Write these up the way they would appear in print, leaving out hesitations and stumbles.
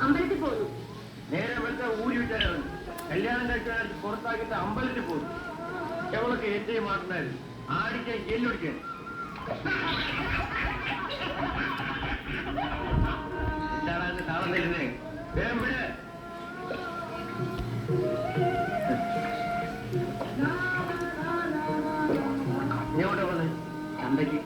അമ്പലത്തിൽ പോകുന്നു. നേരെ വെളുത്ത ഊരി വിട്ടാണ് കല്യാണം കഴിക്കാൻ പുറത്താക്കിയിട്ട് അമ്പലത്തിൽ പോകുന്നു. എവളൊക്കെ ഏറ്റവും മാറ്റുന്നായിരുന്നു ആടിക്കാൻ ജെല്ലൊടിക്കാൻ. എന്താണ് താളം തരുന്നേ? വേഗം വിടെ. നീ എവിടെ വന്ന്? ചന്തയ്ക്ക്.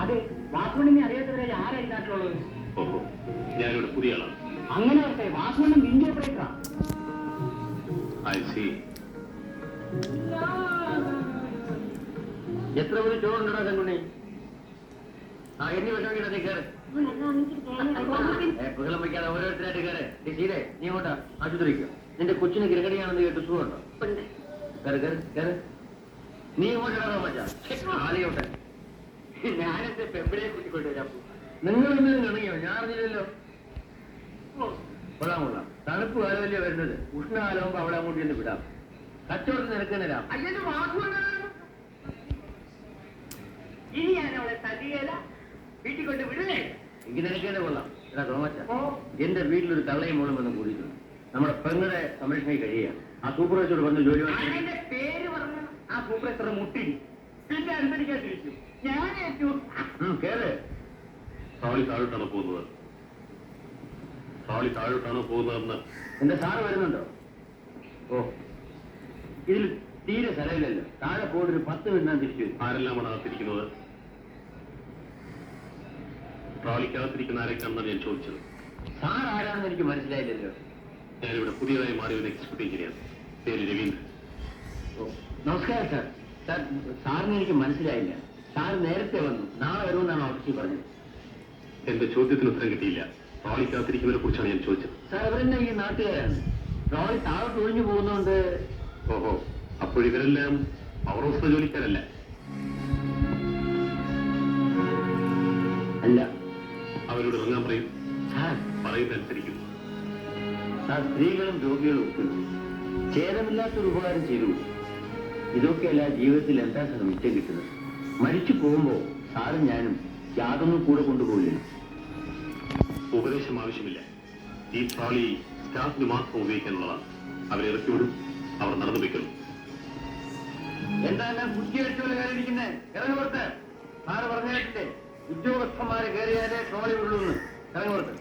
അതെ, വാസുവണ്ണിനെ അറിയാത്തവരെ ആരായി നാട്ടിലുള്ളത്? ഞാനിവിടെ പുതിയ ആളാണ്. അങ്ങനെ വരട്ടെ, വാസുവണ്ണൻ ബിഞ്ച് ഓപ്പറേറ്ററാ. എത്ര മണി ചോറുണ്ടോ കൺകുണ്ണി? എണ്ണി വിഷമിക്കട്ടെ, നീ കയറ്. ബഹളം വയ്ക്കാതെ ഓരോരുത്തരായിട്ട് കയറ്. ശീലേ, നീ ഇങ്ങോട്ടാ ആശുപത്രിക്കോ? നിന്റെ കൊച്ചിന് കിരകടിയാണെന്ന് കേട്ട് സുഖമുണ്ടോ? കയറ് കയറ് കയറ്. നീ ഇങ്ങോട്ട് ഇടാൻ പറ്റാ ആലയോട്ടെ. ഞാനെന്റെ പെമ്പിളെ കൂട്ടിക്കൊണ്ടുവരാം. നിങ്ങൾ എന്തെങ്കിലും കണങ്ങിയോ? ഞാൻ അറിഞ്ഞില്ലല്ലോ. കൊള്ളാം കൊള്ളാം. തണുപ്പ് കാലമല്ലേ വരുന്നത്. ഉഷ്ണകാലമാകുമ്പോ അവിടെ അങ്ങോട്ട് ചെന്ന് വിടാം. കച്ചവടത്തിന് നിരക്കുന്നരാം. അയ്യോ, വാസുവണ്ണനാണ്. ഇനി ഞാൻ അവളെ തല്ലിയല്ല, വീട്ടിൽ കൊണ്ട് വിടലേ. എനിക്ക് നിനക്കേണ്ട കൊള്ളാം. എടാ തോമച്ച, എന്റെ വീട്ടിലൊരു തള്ളയും മോളും വന്ന് കൂടിയിട്ടുണ്ട്. നമ്മുടെ പെങ്ങളുടെ സംരക്ഷണയിൽ കഴിയുക. ആ സൂപ്പർവൈസറോട് പറഞ്ഞ് ജോലി അതിന്റെ പേര് പറഞ്ഞ ആ സൂപ്പർവൈസറെ മുട്ടി പിന്നെ അനുസരിക്കാൻ തിരിച്ചു. ഞാൻ ഏറ്റു. കേറ്. ട്രോളി താഴോട്ടാണ് പോകുന്നത്. ട്രോളി താഴോട്ടാണ് പോകുന്നതെന്ന് എന്റെ സാറ് വരുന്നുണ്ടോ? ഓ, ഇതിൽ തീരെ സ്ഥലമില്ലല്ലോ. താഴെ പോയിട്ട് ഒരു 10 മിനിറ്റ് ഞാൻ തിരിച്ചു വരും. ആരെല്ലാമാണ് അകത്തിരിക്കുന്നത്? ട്രോളിക്കകത്തിരിക്കുന്ന ആരൊക്കെയാണെന്നാണ് ഞാൻ ചോദിച്ചത്. സാർ ആരാണെന്ന് എനിക്ക് മനസ്സിലായില്ലല്ലോ. ഞാനിവിടെ പുതിയതായി മാറിയ ഒരു എക്സിക്യൂട്ടീവ് എഞ്ചിനീയർ, പേര് രവീന്ദ്രൻ. ഓ, നമസ്കാരം സാർ. സാർ, സാറിന് എനിക്ക് മനസ്സിലായില്ല. സാർ നേരത്തെ വന്നു, നാളെ വരുമെന്നാണ് ഓഫീസിൽ പറഞ്ഞത്. എന്റെ ചോദ്യത്തിന് ഉത്തരം കിട്ടിയില്ല. ട്രോളിക്കകത്തിരിക്കുന്നതിനെ കുറിച്ചാണ് ഞാൻ ചോദിച്ചത്. സാർ, അവരെന്നെ ഈ നാട്ടുകാരാണ്. ട്രോളി താഴോട്ട് ഒഴിഞ്ഞു പോകുന്നതുകൊണ്ട്. ഓഹോ, അപ്പോഴിവരെല്ലാം പവർ ഹൗസ് ജോലിക്കാരല്ല? അല്ല. അവരോട് ഇറങ്ങാൻ പറയും. സാർ, പറയുന്നതനുസരിക്കും. സാർ, സ്ത്രീകളും രോഗികളും ഒക്കെ ഛേദമില്ലാത്തൊരു ഉപകാരം ചെയ്തു. ഇതൊക്കെയല്ല ജീവിതത്തിൽ എന്താ സാർ മിച്ചം കിട്ടുന്നത്? മരിച്ചു പോകുമ്പോ സാറും ഞാനും യാതൊന്നും കൂടെ കൊണ്ടുപോകില്ല. ഉപദേശം ആവശ്യമില്ല. ഈ ട്രോളി സ്റ്റാഫിന് മാത്രം ഉപയോഗിക്കാനുള്ളതാണ്. അവരെ ഇറക്കിവിടും, അവർ നടന്നു വയ്ക്കുന്നു. എന്തായാലും കുറ്റി വെച്ചോലെ കയറിയിരിക്കുന്നേ? ഇറങ്ങി പുറത്ത്. സാറ് പറഞ്ഞിട്ടില്ലേ, ഉദ്യോഗസ്ഥന്മാരെ കയറിയാലേ ട്രോളി ഉള്ളൂന്ന്. ഇറങ്ങി പുറത്ത്.